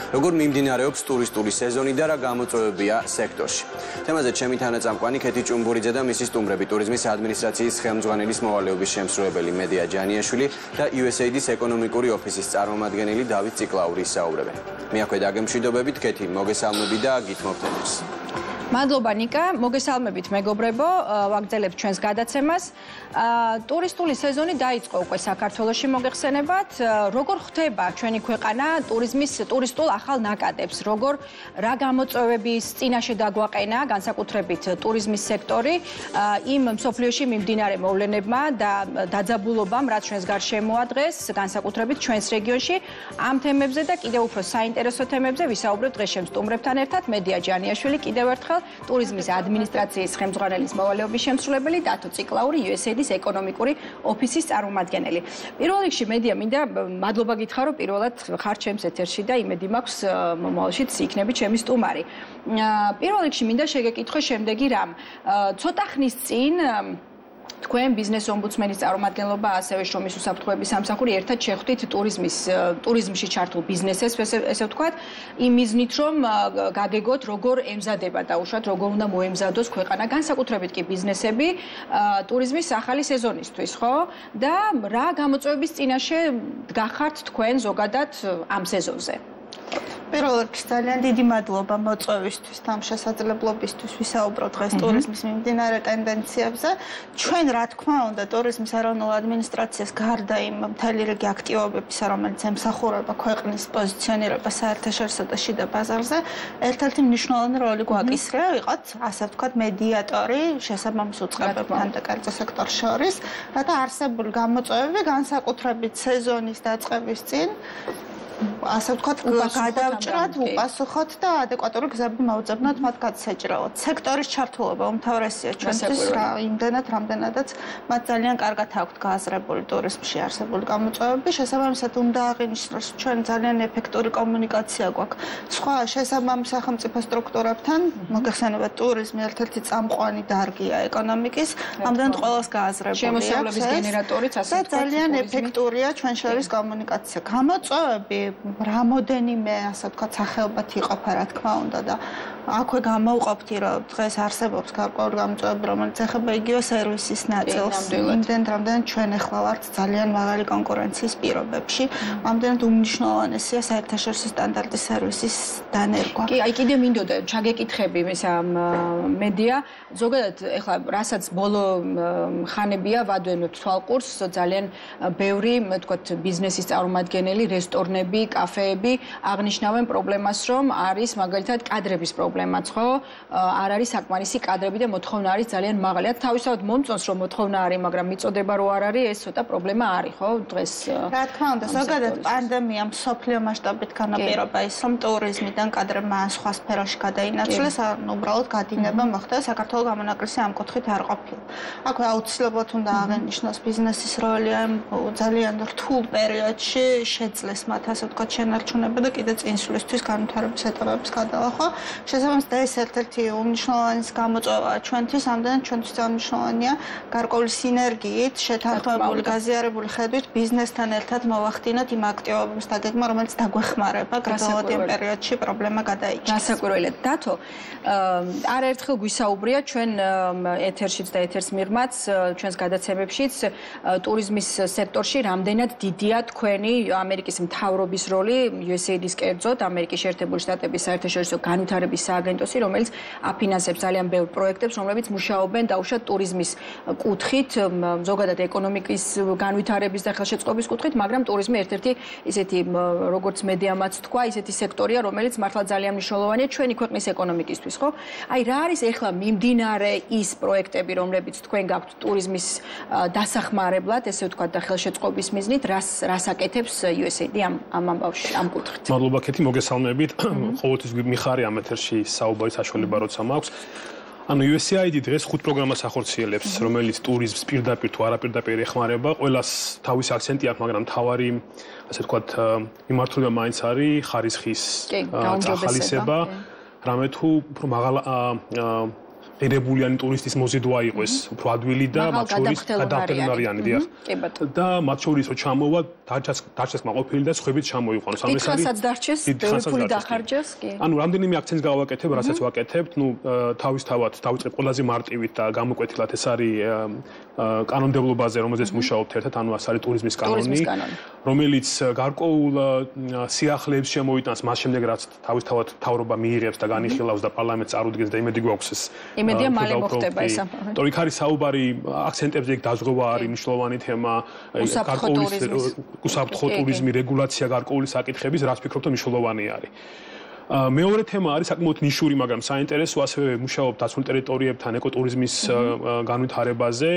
როგორ მიმდინარეობს ტურისტული სეზონი და რა გამოწვევებია სექტორში. თემაზე ჩემი თანაწამყვანი ქეთი ჭუმბურიძე და მისი სტუმრები ტურიზმის ადმინისტრაციის ხელმძღვანელის მოვალეობის შემსრულებელი მედია ჯანიაშვილი და USAID-ის ეკონომიკური ოფისის წარმომადგენელი დავით ციკლაური ისაუბრებენ. მე აქვე დაგემშვიდობებით ქეთი, მოგესალმები და გითმობთ ეთერს. მადლობა ნიკა, მოგესალმებით მეგობრებო, ვაგრძელებთ ჩვენს გადაცემას. ტურისტული სეზონი დაიწყო უკვე საქართველოში მოგეხსენებათ. როგორ ხდება ჩვენი ქვეყანა ტურისტულ ახალ ნაკადებს, რა გამოწვევების წინაშე დაგვაყენა, განსაკუთრებით ტურიზმის სექტორი, იმ მსოფლიოში მიმდინარე მოვლენებმა და დაძაბულობამ, რაც ჩვენს გარშემო დღეს, განსაკუთრებით ჩვენს რეგიონში, ამ თემებზე და კიდევ უფრო საინტერესო თემებზე ვისაუბრებთ დღეს ჩემს სტუმრებთან ერთად, მედია ჯანიაშვილი, კიდევ ერთხელ ტურიზმის ადმინისტრაციის ხელმძღვანელის მოვალეობის შემსრულებელი დათო ციკლაური, USAID-ის ეკონომიკური ოფისის წარმომადგენელი. პირველ რიგში მედია მინდა მადლობა გითხრა, რომ პირველად ხარ ჩემს ეთერში და იმედი მაქვს მომავალშიც იქნები ჩემი სტუმარი. პირველ რიგში მინდა შეგეკითხო შემდეგი რამ. ცოტა ხნის წინ თქვენ ბიზნეს ომბუდსმენის წარმომადგენლობა, ასევე შრომის უსაფრთხოების სამსახური ერთად შეხვდით ტურიზმში ჩართულ ბიზნესებს, ესე ვთქვათ, იმ მიზნით, რომ გაგეგოთ, როგორ ემზადება დაუშვათ, როგორ უნდა მოემზადოს ქვეყანა, განსაკუთრებით კი ბიზნესები ტურიზმის ახალი სეზონისთვის, ხო? და რა გამოწვევების წინაშე დგახართ თქვენ ზოგადად ამ სეზონზე? პირველ რიგში ძალიან დიდი მადლობა მოწვევისთვის და ამ შესაძლებლობისთვის ვისაუბროთ დღეს ტურიზმის მიმდინარე ტენდენციებზე. ჩვენ რა თქმა უნდა ტურიზმის ეროვნულ ადმინისტრაციას გარდა იმ მთელი რიგი აქტივობებისა, რომელიც ემსახურება ქვეყნის პოზიციონირებას საერთაშორისო და შიდა ბაზარზე, ერთ-ერთი მნიშვნელოვანი როლი გვაკისრია ვიყოთ, ასე ვთქვათ, მედიატორი შესაბამის უწყებებთან და კერძო სექტორს შორის, რათა არსებული გამოწვევები განსაკუთრებით სეზონის დაწყების წინ ასე ვთქვათ, გადავჭრათ, უპასუხოთ და ადეკვატური გზები მოვუძებნოთ მათ გადასაჭრელად. სექტორის ჩართულობა უმთავრესია ჩვენთვის, იმდენად, რამდენადაც მათ ძალიან კარგად აქვთ გააზრებული ტურიზმში არსებული გამოწვევები. შესაბამისად, უნდა აღინიშნოს, ჩვენ ძალიან ეფექტური კომუნიკაცია გვაქვს სხვა შესაბამის სახელმწიფო სტრუქტურებთან. მოგეხსენებათ, ტურიზმი ერთ-ერთი წამყვანი დარგია ეკონომიკის, ამდენად ყველას გააზრებული. შემოსავლების გენერატორიც, ასე ვთქვათ, ძალიან ეფექტურია ჩვენ შორის კომუნიკაცია. გამოწვევები რამოდენიმე, ასე ვთქვათ, სახეობად იყოფა, რა თქმა უნდა და აქვე გამოვყოფთი, რომ დღეს არსებობს გარკვეული გამოწვევები, რომელიც ეხება იგივე სერვისის ნაწილს. იმდენად, რამდენად ჩვენ ახლა ვართ ძალიან მაღალი კონკურენციის პირობებში. ამდენად უმნიშვნელოვანესია საერთაშორისო სტანდარტის სერვისის დანერგვა. კი, აი კიდე მინდოდა ჩაგეკითხები მედია, ზოგადად ეხლა რასაც ბოლო ხანებია ვადვენოთ თვალყურს, ძალიან ბევრი, ვთქვათ, ბიზნესის წარმომადგენელი, რესტორნები, კაფეები აღნიშნავენ პრობლემას, რომ არის მაგალითად კადრების პრობლემაც, ხო? არ არის საკმარისი კადრები და მოთხოვნა არის ძალიან მაღალი. თავისთავად მომწონს, რომ მოთხოვნა არის, მაგრამ მიწოდება რო არ არის, ეს ცოტა პრობლემა არის, ხო? დღეს რა თქმა უნდა, ზოგადად პანდემია მსოფლიო მასშტაბით განაპირობა ის, რომ ტურიზმიდან კადრებმა სხვა სფეროში გადაინაცვლეს, უბრალოდ გადინება მოხდა, საქართველოს გამონაკლისი ამ კუთხით არ ყოფილა. აქვე აუცილებლად უნდა აღინიშნოს ბიზნესის როლი ამ ძალიან რთულ პერიოდში შეძლეს მათ ასე ვთქვათ შენარჩუნება და კიდე წინსვლისთვის განვითარების ეტაპების გადალახვა. შესაბამისად, ეს ერთ-ერთი უმნიშვნელოვანეს გამოწვევაა ჩვენთვის, ამდენად ჩვენთვის ძალიან მნიშვნელოვანია გარკვეული სინერგიით, შეთანხმებული, გაზიარებული ხედვით ბიზნესთან ერთად მოვახდინოთ იმ აქტივობების დაგეგმა, რომელიც დაგვეხმარება გრძელვადიან პერიოდში პრობლემა გადაიჭრას. განსაკუთრებით, დათო, არაერთხელ გვისაუბრია ჩვენ ეთერშიც და ეთერს მიღმაც, ჩვენს გადაცემებშიც ტურიზმის სექტორში რამდენად დიდია თქვენი ამერიკის მთავრობის როლი, USAID-ის კერძოდ, ამერიკის შეერთებული შტატების საერთაშორისო განვითარების სააგენტოსი, რომელიც აფინანსებს ძალიან ბევრ პროექტებს, რომლებიც მუშაობენ დაუშვათ ტურიზმის კუთხით, ზოგადად ეკონომიკის განვითარების და ხელშეწყობის კუთხით, მაგრამ ტურიზმი ერთ-ერთი ისეთი, როგორც მედიამაც თქვა, ისეთი სექტორია, რომელიც მართლა ძალიან მნიშვნელოვანია ჩვენი ქვეყნის ეკონომიკისთვის, ხო? აი, რა არის ახლა მიმდინარე ის პროექტები, რომლებიც თქვენ გაქვთ ტურიზმის დასახმარებლად, ესე ვთქვათ, და ხელშეწყობის მიზნით, რას აკეთებს USAID ამ ამბავში, ამ კუთხით? მადლობა ქეთი, მოგესალმებით. ყოველთვის მიხარი ამ ეთერში საუბრის საშუალება როცა მაქვს. ანუ USAID დღეს 5 პროგრამას ახორციელებს, რომელიც ტურიზმს პირდაპირ თუ არაპირდაპირ ეხმარება. ყველას თავისი აქცენტი აქვს, მაგრამ თავარი, ასე ვთქვათ, მიმართულება მაინც არის ხარისხის წახალისება. რამე თუ უფრო ღირებულიანი ტურისტის მოზიდვა იყოს უფრო ადვილი და მათ შორის გადახვდენარიანი დიახ. და მათ შორის რო ჩამოვა დარჩენსკმა ყოფილი და სხვებიც ჩამოიყვანოს. ანუ ეს არის დარჩეს, ფული დახარჯეს კი. ანუ რამდენიმე აქცენტს გავაკეთებ, რასაც ვაკეთებთ, ნუ თავისთავად დავიწყებ ყველაზე მარტივით და გამოკვეთილად ეს არის კანონმდებლობაზე, რომელზეც მუშაობთ ერთად, ანუ ეს არის ტურიზმის კანონი, რომელიც გარკვეულ სიახლეებს შემოიტანს მას შემდეგ, რაც თავისთავად მთავრობა მიიღებს და განიხილავს და პარლამენტს წარუდგენს და იმედი გვაქვს ეს. იმედია მალე მოხდება ეს ამბავი. თორე იქ არის საუბარი აქცენტებზე იქ დაზღვევა არის მნიშვნელოვანი თემა, უსაფრთხო ტურიზმი, რეგულაცია გარკვეული საკითხების, რაც ფიქრობ რომ მნიშვნელოვანი არის. მეორე თემა არის საკმაოდ ნიშური, მაგრამ საინტერესო, ასევე მუშაობ დაცულ ტერიტორიებთან ეკოტურიზმის განვითარებაზე,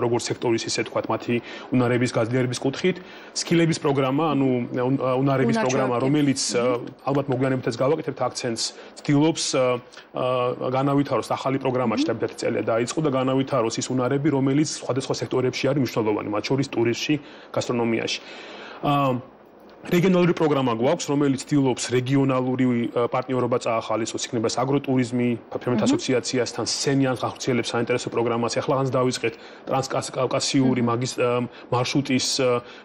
როგორც სექტორის, ისე თქვათ, მათი უნარების გაძლიერების კუთხით. სკილების პროგრამა, ანუ უნარების პროგრამა, რომელიც ალბათ მოგვიანებითაც გავაკეთებთ აქცენტს, ცდილობს განავითაროს ახალი პროგრამაში და 1 წელია დაიწყო და განავითაროს ის უნარები, რომელიც სხვადასხვა სექტორებში არის მნიშვნელოვანი, მათ შორის ტურიზმში, გასტრონომიაში. რეგიონალური პროგრამა გვაქვს, რომელიც ცდილობს რეგიონალური პარტნიორობა წაახალისოს, იქნება აგროტურიზმი, ფერმერთა ასოციაციასთან, სენიან ხალხმცირელებს საინტერესო პროგრამას. ახლა დავიწყეთ ტრანსკავკასიური მარშრუტის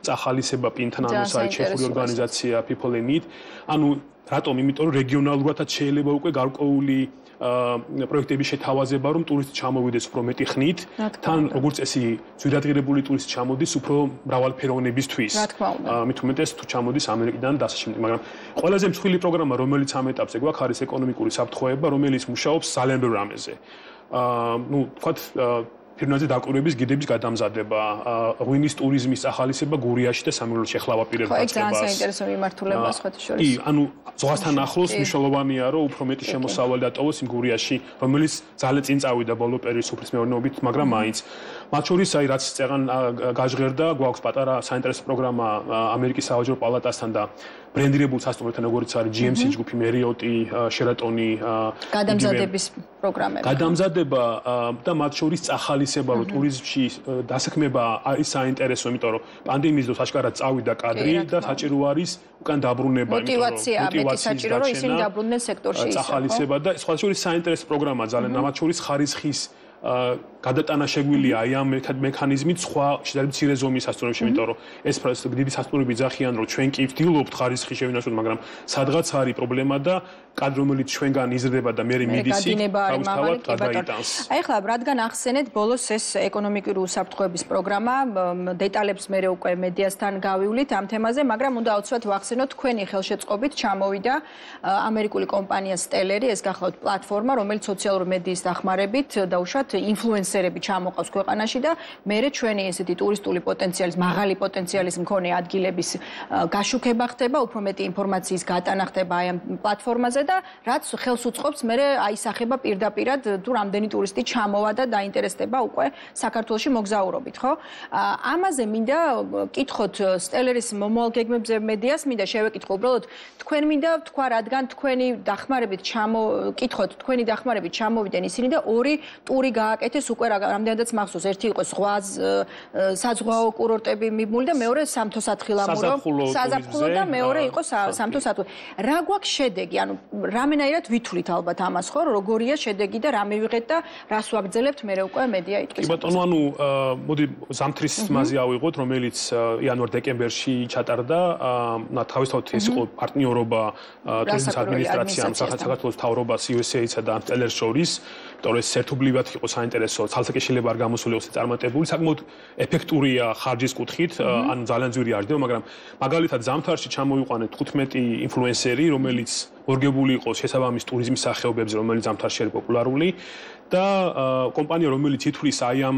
წახალისება პინთან, ანუ საერთო ჩეხური ორგანიზაცია People in Need. ანუ რატომ? იმიტომ რომ რეგიონალურადაც შეიძლება უკვე გარკვეული პროექტების შეთავაზება, რომ ტურისტი ჩამოვიდეს უფრო მეტი ხნით, თან როგორც წესი ძვირადღირებული ტურისტი ჩამოდის უფრო მრავალფეროვნებისთვის. მით უმეტეს თუ ჩამოდის ამერიკიდან და ასე შემდეგ, მაგრამ ყველაზე მსხვილი პროგრამა, რომელიც ამ ეტაპზე გვაქვს, არის ეკონომიკური საფრთხეობა, რომელიც მუშაობს ძალიან ბევრ რამეზე. ნუ თქვათ ფირნაზე დაკვირვების გიდების გადამზადება, ღვინის ტურიზმის ახალისება გურიაში და სამეგრელოში ახლა ვაპირებთ დაწყებას. ხო, ძალიან საინტერესო მიმართულება სხვათა შორის. კი, ანუ ზღვასთან ახლოს მნიშვნელოვანია, რომ უფრო მეტი შემოსავალი დატოვოს იმ გურიაში, რომელიც ძალიან წინ წავიდა ბოლო პერიოდის სუფრის მეურნეობით, მაგრამ მაინც. მათ შორის, აი რაც წეგან გაჟღერდა, გვაქვს პატარა საინტერესო პროგრამა ამერიკის საავადმყოფო პალატასთან და ბრენდირებულ სასტუმროებთან, როგორც არის GMC ჯგუფი, Marriott, Sheraton, გადამზადების პროგრამები. გადამზადება და მათ შორის წახალისება, რომ ტურიზმში დასაქმება არის საინტერესო, იმიტომ რომ პანდემიის დროს აშკარად წავიდა კადრი და საჭირო არის უკან დაბრუნება, იმიტომ რომ მოტივაცია საჭირო, რომ ისინი დაბრუნდნენ სექტორში ისე. წახალისება და სხვა შორის საინტერესო პროგრამა ძალიან, მათ შორის ხარისხის გადატანა შეგვიძლია აი ამ მექანიზმით სხვა შეიძლება მცირე ზომის სასტუმროებში, იმიტომ რომ ეს დიდი სასტუმროები ძახიან, რომ ჩვენ კი ვთილობთ ხარისხი შევინახოთ, მაგრამ სადღაც არის პრობლემა და კადრი, რომელიც ჩვენგან იზრდება და მე მიდის თავისთავად გადაიტანს. აი ხლა რადგან ახსენეთ ბოლოს ეს ეკონომიკური უსაფრთხოების პროგრამა, დეტალებს მე უკვე მედიასთან გავივლით ამ თემაზე, მაგრამ უნდა აუცილებლად ვახსენოთ, თქვენი ხელშეწყობით ჩამოვიდა ამერიკული კომპანია Stellar, ეს გახლავთ პლატფორმა, რომელიც სოციალური მედიის დახმარებით დაუშვათ ინფლუენსერები ჩამოყავს ქვეყანაში და მერე ჩვენი ესეთი ტურისტული პოტენციალის, მაღალი პოტენციალის მქონე ადგილების გაშუქება ხდება, უფრო მეტი ინფორმაციის გატანა ხდება აი ამ პლატფორმაზე და რაც ხელს უწყობს მერე აისახება პირდაპირად თუ რამდენი ტურისტი ჩამოვა და დაინტერესდება უკვე საქართველოში მოგზაურობით, ხო? ამაზე მინდა კითხოთ Stellar-ის მომავალ გეგმებზე მედიას, მინდა შევეკითხო უბრალოდ თქვენ მინდა თქვა, რადგან თქვენი დახმარებით კითხოთ, თქვენი დახმარებით ჩამოვიდნენ ისინი და ორი ტური გააკეთეს უკვე რამდენადაც მახსოვს, ერთი იყო საზღვაო კურორტები მიმული და მეორე სამთო-სათხილამურო საზაფხულო და მეორე იყო სამთო-სათხილო. რა გვაქვს შედეგი? ანუ რამენაირად ვითვლით ალბათ ამას, ხო? როგორია შედეგი და რა მივიღეთ და რას ვაგრძელებთ მე უკვე მედია იტყვის. კი ბატონო, ანუ მოდი ზამთრის თმაზე ავიღოთ, რომელიც იანვარ-დეკემბერში ჩატარდა. თავისთავად ეს იყო პარტნიორობა ტურიზმის ადმინისტრაციამ, საქართველოს მთავრობას, USA-სა და Stellar-ს შორის. იმიტომ რომ ეს ერთობლივად იყო საინტერესო, ცალსაკე შეიძლება არ გამოსული იყოს წარმატებული, საკმაოდ ეფექტურია ხარჯის კუთხით, ანუ ძალიან ძვირი არ ჯდება, მაგრამ მაგალითად ზამთარში ჩამოიყვანეთ 15 ინფლუენსერი, რომელიც მორგებული იყო შესაბამის ტურიზმის სახეობებზე, რომელიც ზამთარში არის პოპულარული და კომპანია, რომელიც ითვლის აი ამ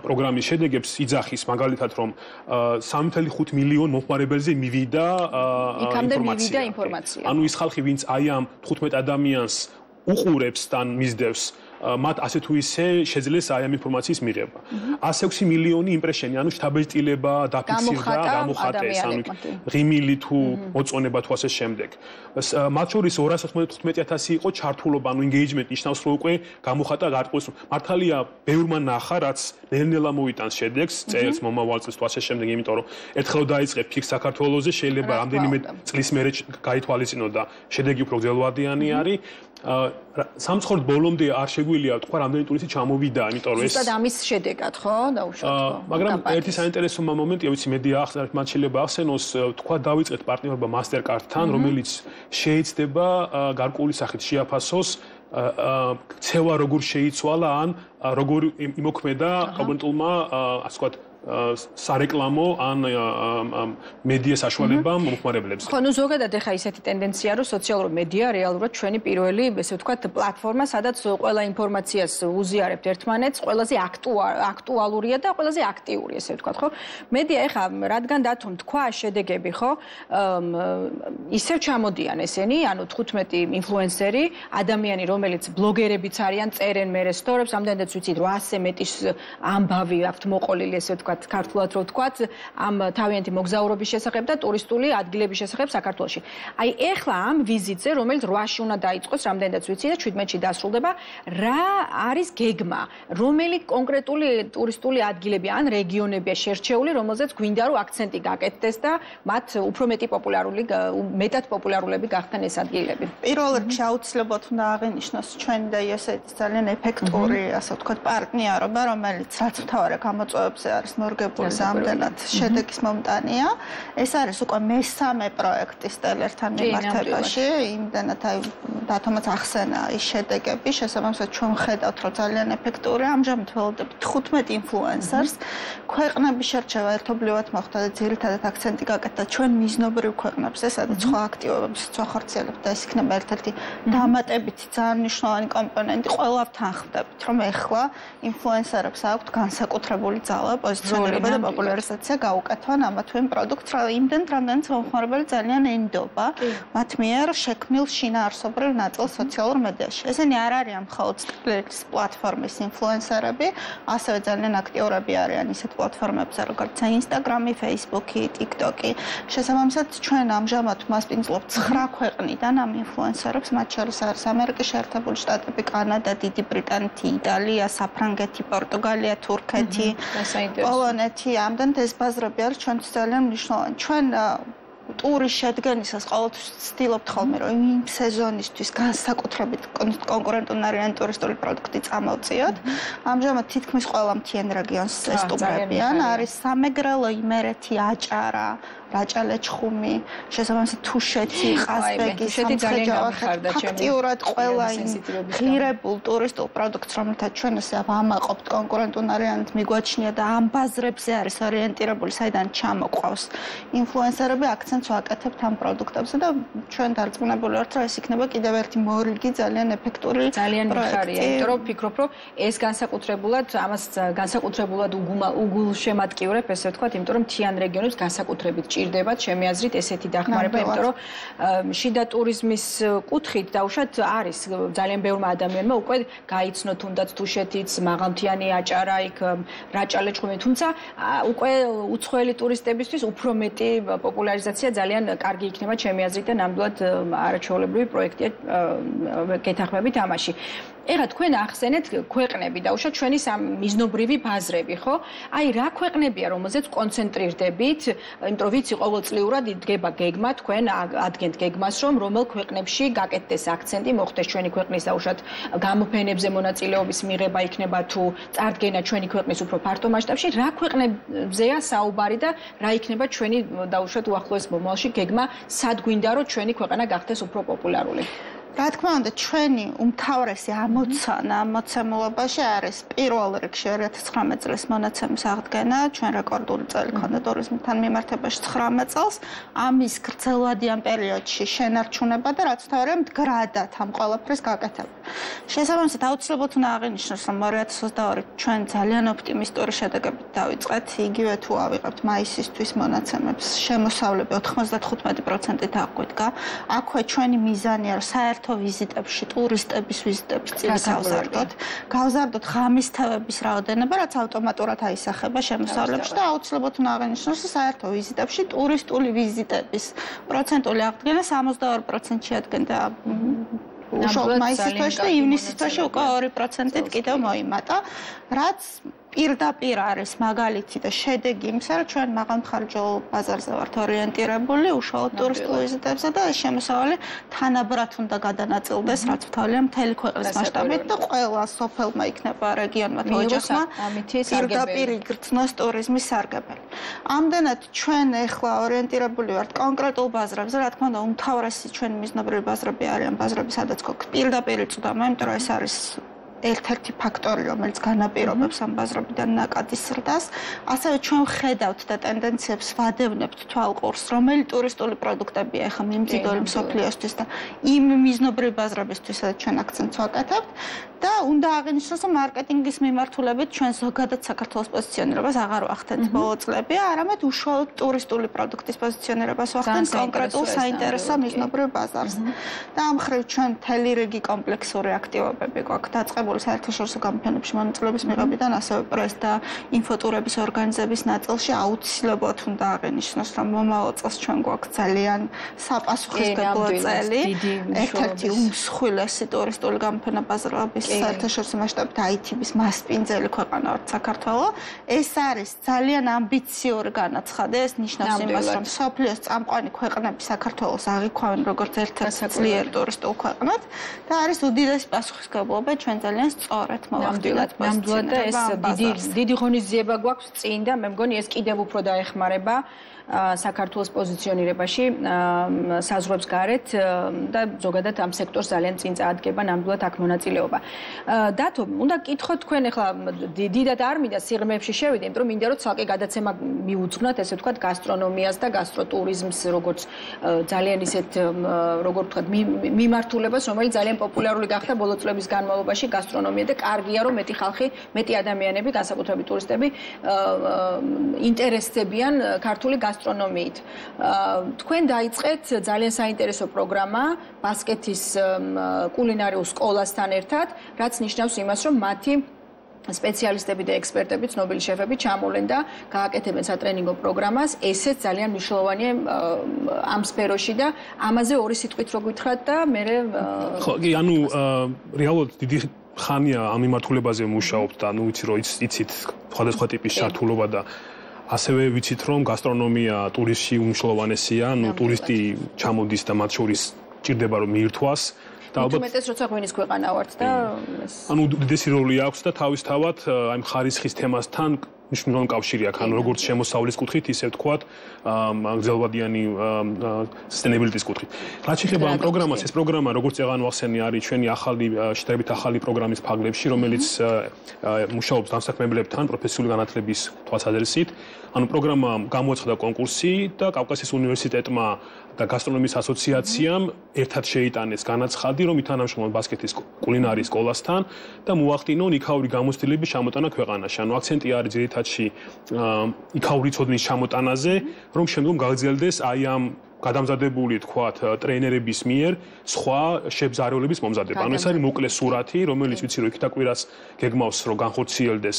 პროგრამის შედეგებს, იძახის მაგალითად, რომ 3.5 მილიონ მომხმარებელზე მივიდა ინფორმაცია. ანუ ის ხალხი, ვინც აი ამ 15 ადამიანს უყურებს და მისდევს, მათ ასე თუ ისე შეძლეს აი ამ ინფორმაციის მიღება. 106 მილიონი იმპრეშენი, ანუ შთაბეჭდილება დაფიქსირდა, გამოხატეს, ანუ ღიმილი თუ მოწონება თუ ასე შემდეგ. მათ შორის 295,000 იყო ჩართულობა, ანუ engagement ნიშნავს, რომ უკვე გამოხატა გარკვეულს. მართალია, ბევრმა ნახა, რაც ნელ-ნელა მოიტანს შედეგს, წელს, მომავალ წელს თუ ასე შემდეგ, იმიტომ რომ ერთხელ დაიწყე ფიქს საქართველოზე, შეიძლება რამდენიმე წლის მერე გაითვალისწინო და შედეგი უფრო გრძელვადიანი არის. სამწუხაროდ ბოლომდე არ შეგვიძლია თქვა რამდენი ტურისტი ჩამოვიდა, იმიტომ რომ ეს ზუსტად ამის შედეგად, ხო? დაუშვათ ხო? მაგრამ ერთი საინტერესო მომენტია, ვიცი მედია ახსენეთ, მათ შეიძლება ახსენოს, თქვა დავიწყეთ პარტნიორობა Mastercard-თან, რომელიც შეიძლება გარკვეული სახით შეაფასოს ცევა როგორ შეიცვალა ან როგორ იმოქმედა აბონენტულმა, ასე ვთქვათ, სარეკლამო ან მედია საშუალებამ მომხმარებლებს. ხო, ნუ ზოგადად ახლა ისეთი ტენდენცია, რომ სოციალური მედია რეალურად ჩვენი პირველი, ესე ვთქვათ, პლატფორმა, სადაც ყველა ინფორმაციას უზიარებთ ერთმანეთს, ყველაზე აქტუალურია და ყველაზე აქტიური, ესე ვთქვათ, ხო? მედია ახლა რადგან დათომ თქვა შედეგები, ხო? ისევ ჩამოდიან ესენი, ანუ 15 ინფლუენსერი, ადამიანი, რომელიც ბლოგერებიც არიან, წერენ მერე სტორებს, ამდენადაც ვიცით 800 მეტის ამბავი აქვთ მოყოლილი, ესე ვთქვათ, ქართულად რო ვთქვათ, ამ თავიანთი მოგზაურობის შესახებ და ტურისტული ადგილების შესახებ საქართველოში. აი, ეხლა ამ ვიზიტზე, რომელიც 8-ში უნდა დაიწყოს, რამდენადაც ვიცი და 17-ში დასრულდება, რა არის გეგმა? რომელი კონკრეტული ტურისტული ადგილები ან რეგიონებია შერჩეული, რომელზეც გვინდა რომ აქცენტი გაკეთდეს და მათ უფრო მეტად პოპულარულები გახდნენ ეს ადგილები? პირველ რიგში აუცილებლად უნდა აღინიშნოს ჩვენ და ISAID-ის ძალიან ეფექტური, ასე ვთქვათ, პარტნიორობა, რომელიც რაც მთავარი გამოწვევებზე არის მორგებული და ამდენად შედეგის მომტანია. ეს არის უკვე მესამე პროექტი სტელერთან მიმართებაში, იმდენად აი დათომაც ახსენა ის შედეგები, შესაბამისად ჩვენ ხედავთ, რომ ძალიან ეფექტურია. ამჟამად ველოდებით 15 ინფლუენსერს. ქვეყნების შერჩევა ერთობლივად მოხდა და ძირითადად აქცენტი გაკეთდა ჩვენ მიზნობრივ ქვეყნებზე, სადაც სხვა აქტივობებს ვახორციელებთ და ეს იქნება ერთ-ერთი დამატებითი ძალიან მნიშვნელოვანი კომპონენტი. ყველაფერთან ხვდებით, რომ ეხლა ინფლუენსერებს აქვთ განსაკუთრებული ძალა, პოზიციონირება და პოპულარიზაცია გაუკეთონ ამა თუ იმ პროდუქტს, იმდენად რამდენიც მომხმარებელი ძალიან ენდობა მათ მიერ შექმნილ შინაარსობრივ ნაწილს სოციალურ მედიაში. ესენი არ არიან მხოლოდ სტილერის პლატფორმის ინფლუენსერები, ასევე ძალიან აქტიურები არიან ისეთ პლატფორმებზე, როგორც Instagram-ი, Facebook-ი, TikTok-ი. შესაბამისად, ჩვენ ამჟამად მასპინძლობთ 9 ქვეყნიდან ამ ინფლუენსერებს, მათ შორის არის ამერიკის შეერთებული შტატები, კანადა, დიდი ბრიტანეთი, იტალია, საფრანგეთი, პორტუგალია, თურქეთი, პოლონეთი, ამდენად ეს ბაზრები არის ჩვენთვის ძალიან მნიშვნელოვანი. ჩვენ ტურის შედგენისას ყოველთვის ვცდილობთ ხოლმე, რომ იმ სეზონისთვის განსაკუთრებით კონკურენტუნარიანი ტურისტული პროდუქტი წამოვწიოთ. ამჟამად თითქმის ყველა მთიან რეგიონს ესტუმრებიან, არის სამეგრელო, იმერეთი, აჭარა, რაჭა-ლეჩხუმი, შესაბამისად თუშეთი, ყაზბეგი, სამცხე-ჯავახეთი, ფაქტიურად ყველა იმ ღირებულ ტურისტულ პროდუქტს, რომელთაც ჩვენ ესე ვამაყობთ კონკურენტუნარიანად მიგვაჩნია და ამ ბაზრებზე არის ორიენტირებული, საიდან ჩამოყვავს ინფლუენსერები, აქცენტს ვაკეთებთ ამ პროდუქტებზე და ჩვენ დარწმუნებული ვართ, რომ ეს იქნება კიდევ ერთი მორიგი ძალიან ეფექტური პროექტი. ძალიან მიხარია, იმიტომ რომ ვფიქრობ, რომ ეს განსაკუთრებულად ამას განსაკუთრებულად უგულშემატკივრებ, ესე ვთქვათ, იმიტომ რომ მთიან რეგიონებს განსაკუთრებით ჭირდებათ ჩემი აზრით ესეთი დახმარება, იმიტომ რომ შიდა ტურიზმის კუთხით დაუშვათ არის ძალიან ბევრმა ადამიანმა უკვე გაიცნო თუნდაც თუშეთიც, მაღალმთიანი აჭარა, იქ რაჭა-ლეჩხუმი, თუმცა უკვე უცხოელი ტურისტებისთვის უფრო მეტი პოპულარიზაცია ძალიან კარგი იქნება ჩემი აზრით და ნამდვილად არაჩვეულებრივი პროექტია გეთანხმებით ამაში. ეხლა თქვენ ახსენეთ ქვეყნები, დაუშვათ ჩვენი მიზნობრივი ბაზრები, ხო? აი რა ქვეყნებია, რომელზეც კონცენტრირდებით, იმიტომ რომ ვიცი ყოველწლიურად იდგება გეგმა, თქვენ ადგენთ გეგმას, რომ რომელ ქვეყნებში გაკეთდეს აქცენტი, მოხდეს ჩვენი ქვეყნის დაუშვათ გამოფენებზე მონაწილეობის მიღება იქნება თუ წარდგენა ჩვენი ქვეყნის უფრო ფართო მასშტაბში, რა ქვეყნებზეა საუბარი და რა იქნება ჩვენი დაუშვათ უახლოეს მომავალში გეგმა, სად გვინდა რომ ჩვენი ქვეყანა გახდეს უფრო პოპულარული? რა თქმა უნდა, ჩვენი უმთავრესი ამოცანა მოცემულობაში არის პირველ რიგში 2019 წლის მონაცემის აღდგენა, ჩვენ რეკორდული წელი ქონდა ტურიზმთან მიმართებაში 19 წელს, ამის გრძელვადიან პერიოდში შენარჩუნება და რაც მთავარია მდგრადად ამ ყველაფრის გაკეთება. შესაბამისად, აუცილებლად უნდა აღინიშნოს, რომ 2022 ჩვენ ძალიან ოპტიმისტური შედეგებით დავიწყეთ, იგივე თუ ავიღებთ მაისისთვის მონაცემებს, შემოსავლები 95%-ით აღგვიდგა. აქვე ჩვენი მიზანია, რომ საერთო ვიზიტებში, ტურისტების ვიზიტების წილი გავზარდოთ ღამის თევების რაოდენობა, რაც ავტომატურად აისახება შემოსავლებში და აუცილებლად უნდა აღინიშნოს, რომ საერთო ვიზიტებში ტურისტული ვიზიტების პროცენტული აღდგენა 62%-ში ადგენდა უშუალოდ მაისის თვეში და ივნისის თვეში უკვე 2%-ით კიდევ მოიმატა, რაც პირდაპირ არის მაგალითი და შედეგი იმისა, რომ ჩვენ მაღალმხარჯო ბაზარზე ვართ ორიენტირებული, უშუალოდ ტურისტულ ვიზიტებზე და ეს შემოსავალი თანაბრად უნდა გადანაწილდეს, რაც ვთვალია მთელი ქვეყნის მასშტაბით და ყველა სოფელმა იქნება რეგიონმა თუ ოჯახმა პირდაპირ იგრძნოს ტურიზმის სარგებელი. ამდენად ჩვენ ახლა ორიენტირებული ვართ კონკრეტულ ბაზრებზე, რა თქმა უნდა, უმთავრესი ჩვენი მიზნობრივი ბაზრები არიან ბაზრები, სადაც გვაქვს პირდაპირ წვდომა, იმიტომ რომ ეს არის ერთ-ერთი ფაქტორი, რომელიც განაპირობებს ამ ბაზრებიდან ნაკადის ზრდას. ასევე ჩვენ ვხედავთ და ტენდენციებს ვადევნებთ თვალყურს, რომელი ტურისტული პროდუქტებია ახლა მიმზიდველი მსოფლიოსთვის და იმ მიზნობრივი ბაზრებისთვის, სადაც ჩვენ აქცენტს ვაკეთებთ და უნდა აღინიშნოს, რომ მარკეტინგის მიმართულებით ჩვენ ზოგადად საქართველოს პოზიციონირებას აღარ ვახდენთ ბოლო წლები, არამედ უშუალოდ ტურისტული პროდუქტის პოზიციონირებას ვახდენთ კონკრეტულ საინტერესო მიზნობრივ ბაზარს. და ამ მხრივ ჩვენ მთელი რიგი კომპლექსური აქტივობები გვაქვს დაწყებული საერთაშორისო გამოფენებში მონაწილეობის მიღებიდან, ასევე პრეს და ინფოტურების ორგანიზების ნაწილში აუცილებლად უნდა აღინიშნოს, რომ მომავალ წელს ჩვენ გვაქვს ძალიან საპასუხისმგებლო წელი, ერთ-ერთი უმსხვილესი ტურისტული გამოფენა ბაზრების საერთაშორისო მასშტაბით IT-ის მასპინძელი ქვეყანა ვართ საქართველო. ეს არის ძალიან ამბიციური განაცხადი, ეს ნიშნავს იმას, რომ მსოფლიოს წამყვანი ქვეყნები საქართველოს აღიქვამენ როგორც ერთ-ერთ ძლიერ ტურისტულ ქვეყნად და არის უდიდესი პასუხისმგებლობა ჩვენ ძალიან სწორად მოვახდინოთ ნამდვილად და ეს დიდი ღონისძიება გვაქვს წინ და მე მგონი ეს კიდევ უფრო დაეხმარება საქართველოს პოზიციონირებაში საზღვრებს გარეთ და ზოგადად ამ სექტორს ძალიან წინ წაადგება ნამდვილად აქ მონაწილეობა. დათო, უნდა გკითხოთ თქვენ ახლა დიდად არ მინდა სიღრმეებში შევიდე, იმიტომ რომ მინდა რომ ცალკე გადაცემა მიუძღვნათ, ესე ვთქვათ, გასტრონომიას და გასტროტურიზმს, როგორც ძალიან ისეთ როგორ ვთქვათ, მიმართულებას, რომელიც ძალიან პოპულარული გახდა ბოლო წლების განმავლობაში გასტრონომია და კარგია რომ მეტი ადამიანები, განსაკუთრებით ტურისტები ინტერესდებიან ქართული გასტრონომიით. თქვენ დაიწყეთ ძალიან საინტერესო პროგრამა ბასკეთის კულინარიულ სკოლასთან ერთად, რაც ნიშნავს იმას, რომ მათი სპეციალისტები და ექსპერტები, ცნობილი შეფები ჩამოვლენ და გააკეთებენ სატრენინგო პროგრამას. ესეც ძალიან მნიშვნელოვანია ამ სფეროში და ამაზე ორი სიტყვით რო გითხრათ და მე ხო, კი, ანუ რეალურად დიდი ხანია ამ მიმართულებაზე მუშაობთ და ანუ ვიცი რომ იცით სხვადასხვა ტიპის ჩართულობა და ასევე ვიცით რომ გასტრონომია ტურისტში უმნიშვნელოვანესია, ანუ ტურისტი ჩამოდის და მათ შორის ჭირდება რომ მიირთვას. და ალბათ უმეტეს როცა ღვინის ქვეყანა ვართ და ანუ უდიდესი როლი აქვს და თავისთავად აი ხარისხის თემასთან მნიშვნელოვანი კავშირი აქვს, ანუ როგორც შემოსავლის კუთხით, ისე ვთქვათ, გრძელვადიანი sustainability-ის კუთხით. რაც შეეხება ამ პროგრამას, ეს პროგრამა, როგორც წეგან ვახსენე, არის ჩვენი შედარებით ახალი პროგრამის ფარგლებში, რომელიც მუშაობს დამსაქმებლებთან პროფესიული განათლების თვალსაზრისით. ანუ პროგრამა გამოაცხადა კონკურსი და კავკასიის უნივერსიტეტმა და გასტრონომიის ასოციაციამ ერთად შეიტანეს განაცხადი, რომ ითანამშრომლონ ბასკეთის კულინარიის სკოლასთან და მოახდინონ იქაური გამოცდილების ჩამოტანა ქვეყანაში. ანუ აქცენტი არის ძირითადში იქაური ცოდნის ჩამოტანაზე, რომ შემდგომ გაგრძელდეს აი ამ გადამზადებული, თქვათ, ტრეინერების მიერ სხვა შებზარეულების მომზადება. ანუ ეს არის მოკლე სურათი, რომელიც ვიცი რომ იქით კვირას გეგმავს, რომ განხორციელდეს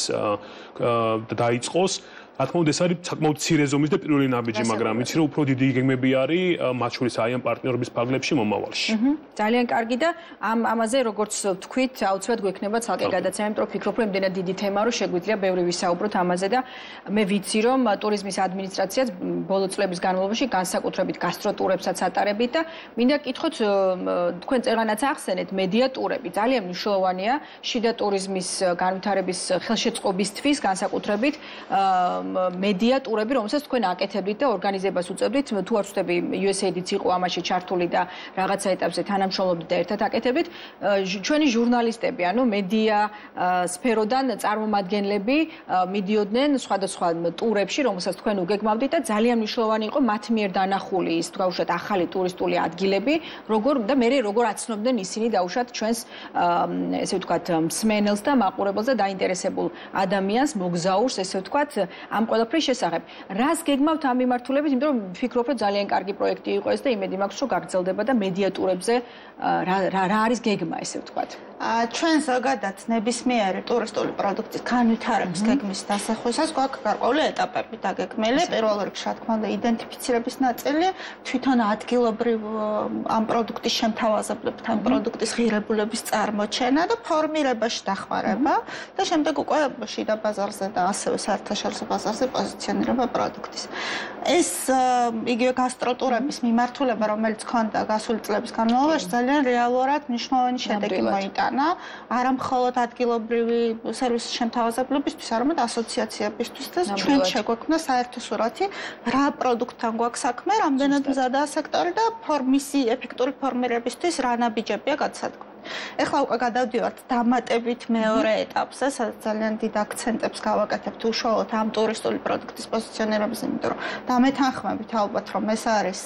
და დაიწყოს. რა თქმა უნდა, ეს არის საკმაოდ მცირე ზომის და პირველი ნაბიჯი, მაგრამ ვიცი რომ უფრო დიდი გეგმები არის მათ შორის აი ამ პარტნიორობის ფარგლებში მომავალში. ძალიან კარგი და ამაზე როგორც ვთქვით, აუცილებლად გვექნება ცალკე გადაცემა, იმიტომ რომ ფიქრობ, რომ იმდენად დიდი თემა, რომ შეგვიძლია ბევრი ვისაუბროთ ამაზე და მე ვიცი, რომ ტურიზმის ადმინისტრაციაც ბოლო წლების განმავლობაში განსაკუთრებით გასტროტურებსაც ატარებით და მინდა გკითხოთ, თქვენ წერანაც ახსენეთ, მედია ტურები ძალიან მნიშვნელოვანია შიდა ტურიზმის განვითარების ხელშეწყობისთვის, განსაკუთრებით მედია ტურები, რომელსაც თქვენ აკეთებდით და ორგანიზებას უწევდით, თუ არ ვცდები, USAID-იც იყო ამაში ჩართული და რაღაცა ეტაპზე თანამშრომლობდით და ერთად აკეთებდით. ჩვენი ჟურნალისტები, ანუ მედია სფეროდან წარმომადგენლები მიდიოდნენ სხვადასხვა ტურებში, რომელსაც თქვენ უგეგმავდით და ძალიან მნიშვნელოვანი იყო მათ მიერ დანახული ის თქვათ ახალი ტურისტული ადგილები, და მე როგორ აცნობდნენ ისინი დაუშვათ ჩვენს ესე ვთქვათ მსმენელს და მაყურებელს და დაინტერესებულ ადამიანს, მოგზაურს, ესე ვთქვათ ამ ყველაფრის შესახებ. რას გეგმავთ ამ მიმართულებით, იმიტომ რომ ვფიქრობ, რომ ძალიან კარგი პროექტი იყო ეს და იმედი მაქვს, რომ გაგრძელდება და მედია ტურებზე რა არის გეგმა, ესე ვთქვათ. ჩვენ ზოგადად ნებისმიერი ტურისტული პროდუქტის განვითარების გეგმის დასახვისას გვაქვს გარკვეული ეტაპები დაგეგმილი. პირველ რიგში, რა თქმა უნდა, იდენტიფიცირების ნაწილი, თვითონ ადგილობრივ ამ პროდუქტის შემთავაზებლებით, ამ პროდუქტის ღირებულების წარმოჩენა და ფორმირებაში დახმარება და შემდეგ უკვე შიდა ბაზარზე და ასევე საერთაშორისო ბაზარზე პოზიციონირება პროდუქტის. ეს იგივე გასტროტურების მიმართულება, რომელიც ჰქონდა გასული წლების განმავლობაში, ძალიან რეალურად მნიშვნელოვანი შედეგი მოიტანა. არა მხოლოდ ადგილობრივი სერვისის შემთავაზებლებისთვის, არამედ ასოციაციებისთვის და ჩვენ შეგვექმნა საერთო სურათი, რა პროდუქტთან გვაქვს საქმე, რამდენად მზადაა სექტორი და მისი ეფექტური ფორმირებისთვის რა ნაბიჯებია გადასადგმული. ეხლა უკვე გადავდივართ დამატებით მეორე ეტაპზე, სადაც ძალიან დიდ აქცენტებს გავაკეთებთ უშუალოდ ამ ტურისტული პროდუქტის პოზიციონირებაზე, იმიტომ რომ დამეთანხმებით ალბათ რომ ეს არის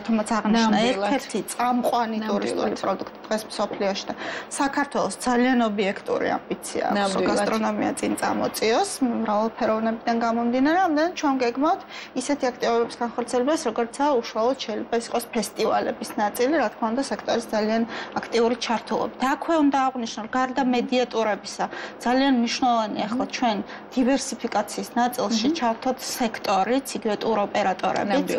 თუმცა აღნიშნა ერთ-ერთი წამყვანი ტურისტული პროდუქტი დღეს მსოფლიოში და საქართველოს ძალიან ობიექტური ამბიცია აქვს რომ გასტრონომია წინ წამოწიოს მრავალფეროვნებიდან გამომდინარე, ამდენად ჩვენ გეგმავთ ისეთი აქტივობების განხორციელებას, როგორიცაა უშუალოდ შეიძლება ეს იყოს ფესტივალების ნაწილი, რა თქმა უნდა, სექტორის ძალიან აქტიური ჩართულობა. და აქვე უნდა აღვნიშნოთ, გარდა მედიატორებისა, ძალიან მნიშვნელოვანია ახლა ჩვენ დივერსიფიკაციის ნაწილში ჩავთოთ სექტორიც, იგივე ტუროპერატორებიც,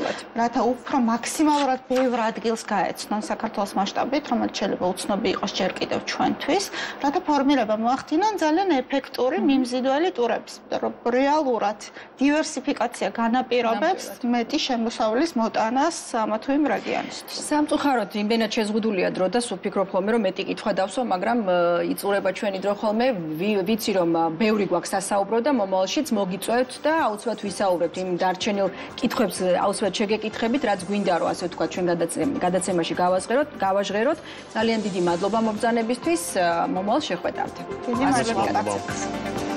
რათა უფრო მაქსიმალურად ბევრ ადგილს გაეცნონ საქართველოს მასშტაბით, რომელიც შეიძლება უცნობი იყოს ჯერ კიდევ ჩვენთვის, რათა ფორმირება მოახდინონ ძალიან ეფექტური მიმზიდველი ტურების, რომ რეალურად დივერსიფიკაცია განაპირობებს მეტი შემოსავლის მოტანას ამა თუ იმ რეგიონისთვის. სამწუხაროდ იმდენად შეზღუდულია დრო და ვფიქრობ ხოლმე რომ მეტი კითხვა დავსვა, მაგრამ იწურება ჩვენი დრო ხოლმე, ვიცი რომ ბევრი გვაქვს სასაუბრო და მომავალშიც მოგიწევთ და აუცილებლად ვისაუბრებთ იმ დარჩენილ კითხვებს, აუცილებლად შეგეკითხებით, რაც გვინდა რომ ასე ვთქვათ ჩვენ გადაცემაში გავაჟღეროთ. ძალიან დიდი მადლობა მობრძანებისთვის, მომავალ შეხვედრამდე. დიდი მადლობა.